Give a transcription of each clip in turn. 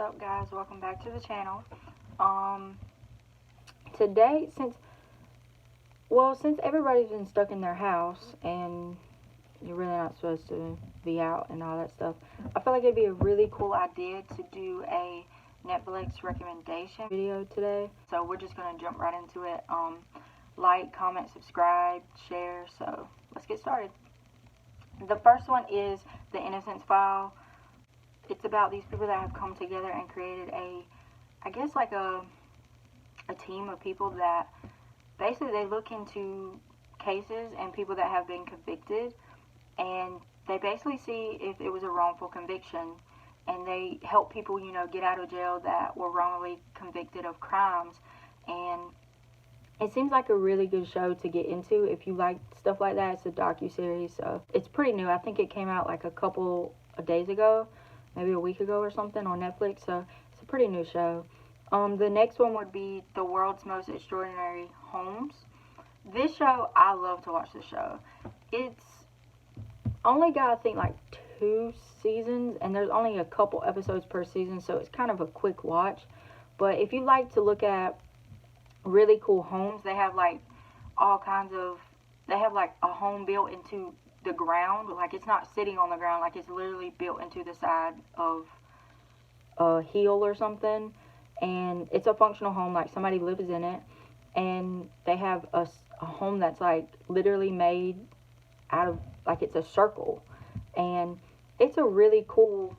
up, guys? Welcome back to the channel. Today, since everybody's been stuck in their house and you're really not supposed to be out and all that stuff, I feel like it'd be a really cool idea to do a Netflix recommendation video today. So we're just gonna jump right into it. Like, comment, subscribe, share. So let's get started. The first one is the Innocence File. It's about these people that have come together and created I guess like a team of people that basically they look into cases and people that have been convicted, and they basically see if it was a wrongful conviction, and they help people, get out of jail that were wrongly convicted of crimes. And it seems like a really good show to get into if you like stuff like that. It's a docuseries, so it's pretty new. I think it came out like a couple of days ago, maybe a week ago or something, on Netflix, so it's a pretty new show. The next one would be The World's Most Extraordinary Homes. This show, I love to watch this show. It's only got, I think, like 2 seasons, and there's only a couple episodes per season, so it's kind of a quick watch. But if you like to look at really cool homes, they have like all kinds of, they have like a home built into the ground, like it's not sitting on the ground, like it's literally built into the side of a hill or something, and it's a functional home, like somebody lives in it, and they have a home that's like literally made out of, like, it's a circle, and it's a really cool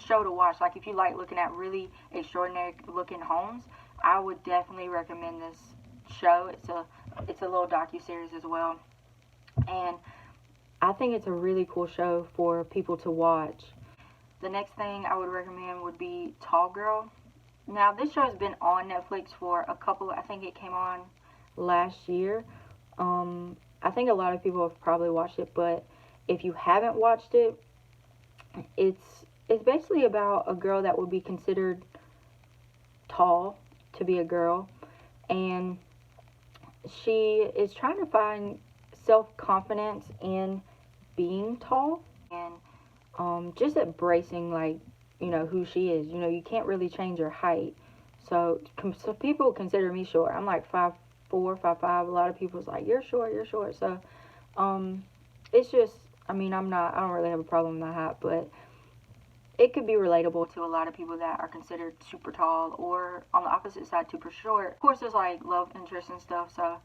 show to watch. Like, if you like looking at really extraordinary looking homes, I would definitely recommend this show. It's a little docu-series as well, and I think it's a really cool show for people to watch. The next thing I would recommend would be Tall Girl. Now, this show has been on Netflix for a couple, I think it came on last year. I think a lot of people have probably watched it, but if you haven't watched it, it's basically about a girl that would be considered tall to be a girl, and she is trying to find self-confidence in being tall, and just embracing, like, who she is. You can't really change her height, so people consider me short. I'm like 5'4", 5'5". A lot of people's like, you're short. So it's just, I don't really have a problem with my height, but it could be relatable to a lot of people that are considered super tall, or on the opposite side, super short. Of course, there's like love interest and stuff, so,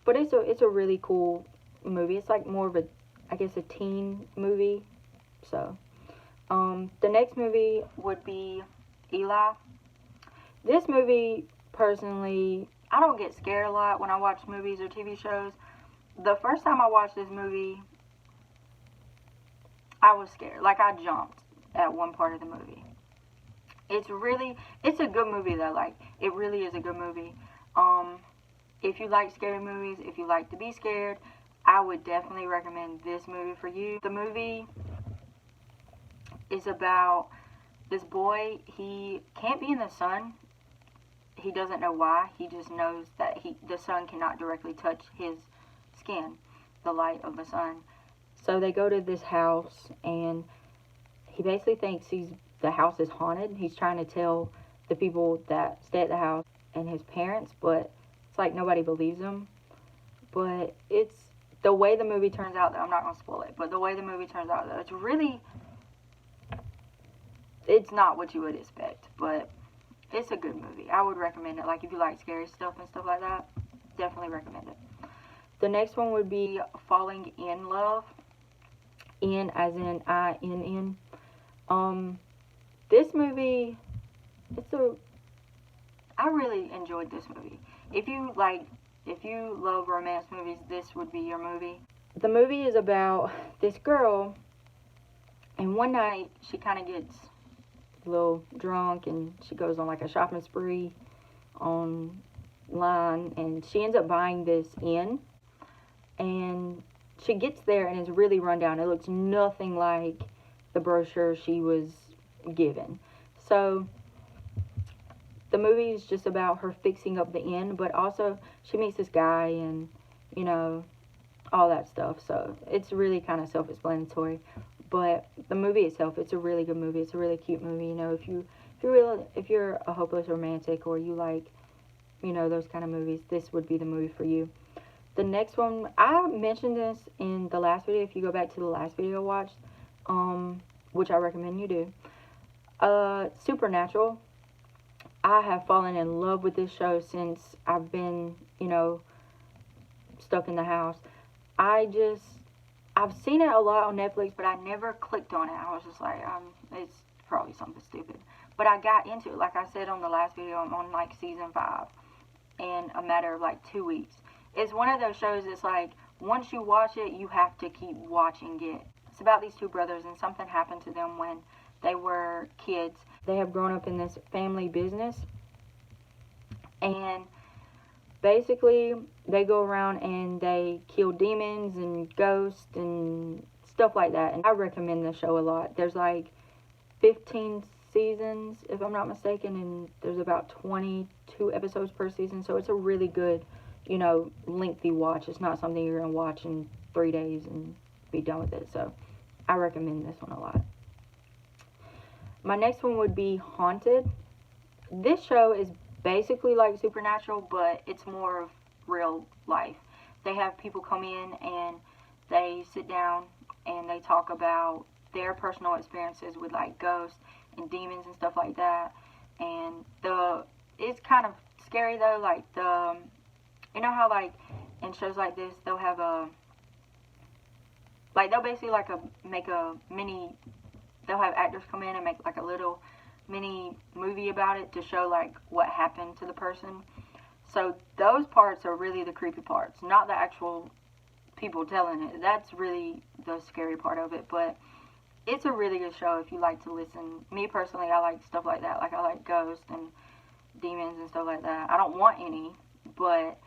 but it's a really cool movie. It's like more of a, I guess, a teen movie. So the next movie would be Eli. This movie, personally, I don't get scared a lot when I watch movies or TV shows. The first time I watched this movie, I was scared. Like, I jumped at one part of the movie. It's a good movie though. Like, it really is a good movie. If you like scary movies, if you like to be scared, I would definitely recommend this movie for you. The movie is about this boy. He can't be in the sun. He doesn't know why. He just knows that the sun cannot directly touch his skin, the light of the sun. So they go to this house, and he basically thinks the house is haunted. He's trying to tell the people that stay at the house and his parents, but it's like nobody believes him. But it's the way the movie turns out, though, I'm not going to spoil it, but the way the movie turns out, though, it's not what you would expect, but it's a good movie. I would recommend it. Like, if you like scary stuff and stuff like that, definitely recommend it. The next one would be Falling in Love. In as in INN. This movie, I really enjoyed this movie. If you love romance movies, this would be your movie. The movie is about this girl, and one night she kind of gets a little drunk, and she goes on like a shopping spree online, and she ends up buying this inn, and she gets there and it's really run down. It looks nothing like the brochure she was given. So the movie is just about her fixing up the inn, but also she meets this guy and, all that stuff. So it's really kind of self-explanatory. But the movie itself, it's a really good movie. It's a really cute movie. If if you're a hopeless romantic, or you like, you know, those kind of movies, this would be the movie for you. The next one, I mentioned this in the last video. If you go back to the last video I watched, which I recommend you do, Supernatural. I have fallen in love with this show since I've been, you know, stuck in the house. I've seen it a lot on Netflix, but I never clicked on it. I was just like, it's probably something stupid. But I got into it. Like I said on the last video, I'm on like season 5 in a matter of like 2 weeks. It's one of those shows that's like, once you watch it, you have to keep watching it. It's about these two brothers, and something happened to them when they were kids. They have grown up in this family business, and basically they go around and they kill demons and ghosts and stuff like that. And I recommend this show a lot. There's like 15 seasons, if I'm not mistaken, and there's about 22 episodes per season, so it's a really good, you know, lengthy watch. It's not something you're gonna watch in 3 days and be done with it. So I recommend this one a lot. My next one would be Haunted. This show is basically like Supernatural, but it's more of real life. They have people come in and they sit down and they talk about their personal experiences with like ghosts and demons and stuff like that. And it's kind of scary though. Like you know how like in shows like this they'll have they'll basically like make a mini. They'll have actors come in and make like a little mini movie about it to show like what happened to the person. So those parts are really the creepy parts, not the actual people telling it. That's really the scary part of it. But it's a really good show if you like to listen. Me personally, I like stuff like that. Like I like ghosts and demons and stuff like that. I don't want any, but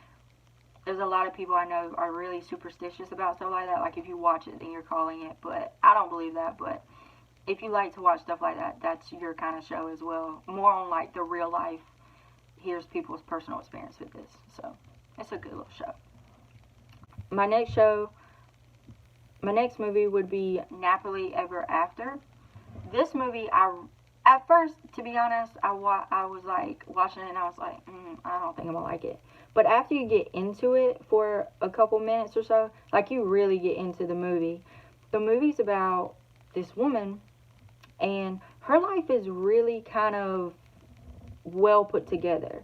there's a lot of people I know are really superstitious about stuff like that. Like if you watch it, then you're calling it. But I don't believe that. But if you like to watch stuff like that, that's your kind of show as well. More on like the real life. Here's people's personal experience with this. So it's a good little show. My next movie would be Napoli Ever After. This movie, at first, to be honest, I was like watching it and I was like, I don't think I'm gonna like it. But after you get into it for a couple minutes or so, like you really get into the movie. The movie's about this woman, and her life is really kind of well put together.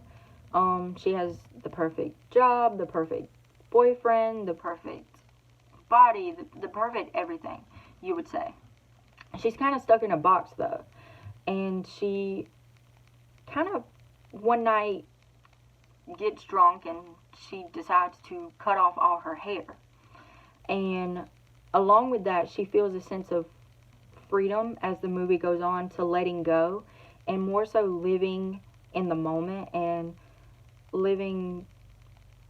She has the perfect job, the perfect boyfriend, the perfect body, the perfect everything, you would say. She's kind of stuck in a box though, and she kind of one night gets drunk and she decides to cut off all her hair, and along with that she feels a sense of freedom as the movie goes on, to letting go and more so living in the moment and living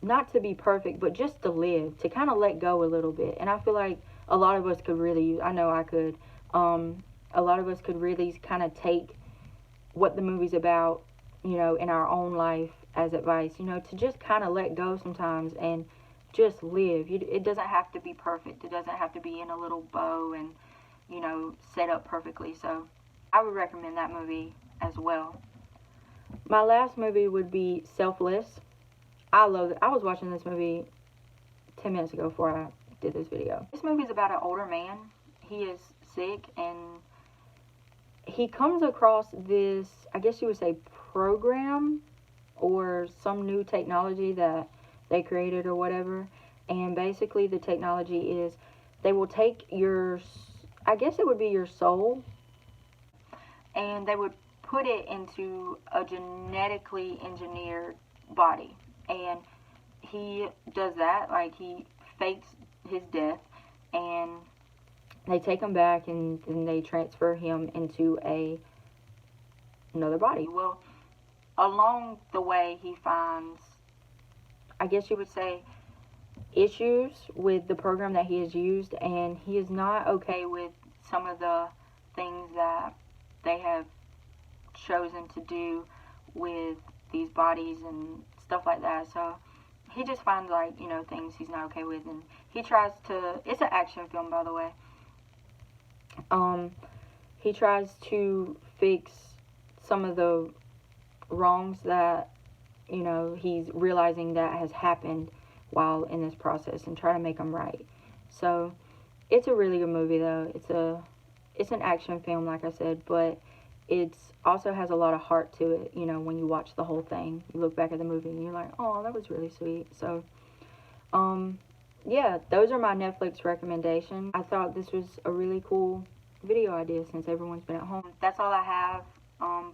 not to be perfect, but just to live, to kind of let go a little bit. And I feel like a lot of us could really, I know I could, a lot of us could really kind of take what the movie's about, you know, in our own life as advice, you know, to just kind of let go sometimes and just live. It doesn't have to be perfect. It doesn't have to be in a little bow and, you know, set up perfectly. So I would recommend that movie as well. My last movie would be Selfless. I love it. I was watching this movie 10 minutes ago before I did this video. This movie is about an older man. He is sick and he comes across this, I guess you would say, program or some new technology that they created or whatever. And basically the technology is they will take your, I guess it would be your soul, and they would put it into a genetically engineered body. And he does that, like he fakes his death, and they take him back and they transfer him into another body. Well, along the way he finds, I guess you would say, issues with the program that he has used, and he is not okay with some of the things that they have chosen to do with these bodies and stuff like that. So he just finds, like, you know, things he's not okay with, and he tries to, it's an action film, by the way. He tries to fix some of the wrongs that, you know, he's realizing that has happened while in this process and try to make them right. So it's a really good movie, though. It's an action film, like I said, but it's also has a lot of heart to it. You know, when you watch the whole thing, you look back at the movie and you're like, oh, that was really sweet. So yeah, those are my Netflix recommendations. I thought this was a really cool video idea since everyone's been at home. That's all I have.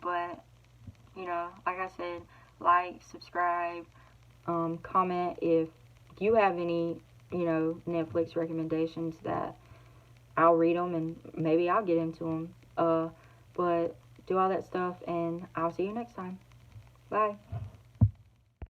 But you know, like I said, like, subscribe, comment if you have any, you know, Netflix recommendations, that I'll read them and maybe I'll get into them. But do all that stuff, and I'll see you next time. Bye.